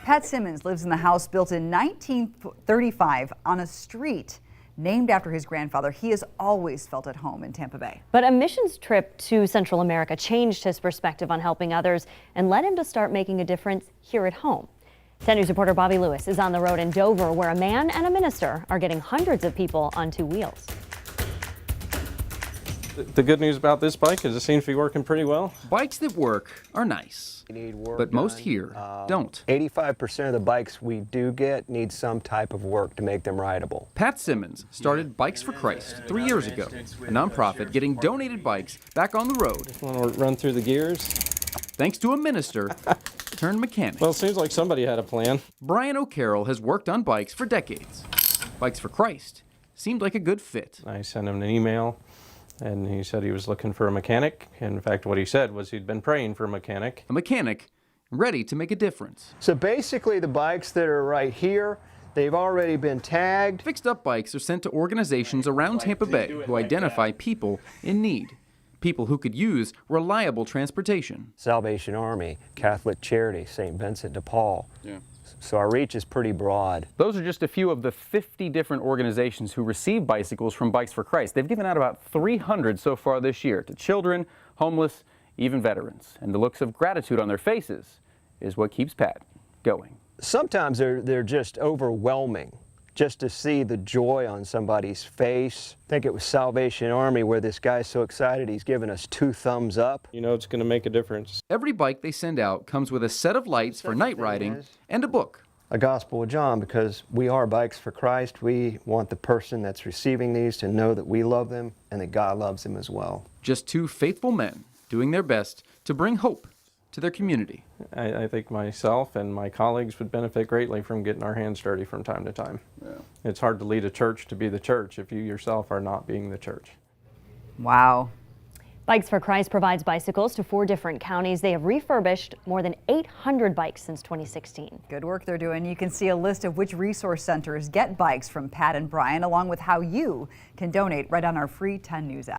Pat Simmons lives in the house built in 1935 on a street named after his grandfather. He has always felt at home in Tampa Bay. But a missions trip to Central America changed his perspective on helping others and led him to start making a difference here at home. 10 News reporter Bobby Lewis is on the road in Dover, where a man and a minister are getting hundreds of people on two wheels. The good news about this bike is it seems to be working pretty well. Bikes that work are nice, but most here don't. 85% of the bikes we do get need some type of work to make them rideable. Pat Simmons started Bikes for Christ 3 years ago, a nonprofit getting donated bikes back on the road. Want to run through the gears? Thanks to a minister turned mechanic. Well, it seems like somebody had a plan. Brian O'Carroll has worked on bikes for decades. Bikes for Christ seemed like a good fit. I sent him an email, and he said he was looking for a mechanic. In fact, what he said was he'd been praying for a mechanic. A mechanic ready to make a difference. So basically the bikes that are right here, they've already been tagged. Fixed up bikes are sent to organizations around Tampa Bay who identify people in need. People who could use reliable transportation. Salvation Army, Catholic Charity, St. Vincent de Paul. So our reach is pretty broad. Those are just a few of the 50 different organizations who receive bicycles from Bikes for Christ. They've given out about 300 so far this year to children, homeless, even veterans. And the looks of gratitude on their faces is what keeps Pat going. Sometimes they're just overwhelming. Just to see the joy on somebody's face. I think it was Salvation Army where this guy's so excited he's given us 2 thumbs up. You know it's going to make a difference. Every bike they send out comes with a set of lights for night riding and a book. A Gospel of John, because we are Bikes for Christ. We want the person that's receiving these to know that we love them and that God loves them as well. Just 2 faithful men doing their best to bring hope to their community. I think myself and my colleagues would benefit greatly from getting our hands dirty from time to time. It's hard to lead a church to be the church if you yourself are not being the church. Wow. Bikes for Christ provides bicycles to 4 different counties. They have refurbished more than 800 bikes since 2016. Good work they're doing. You can see a list of which resource centers get bikes from Pat and Brian, along with how you can donate right on our free 10 News app.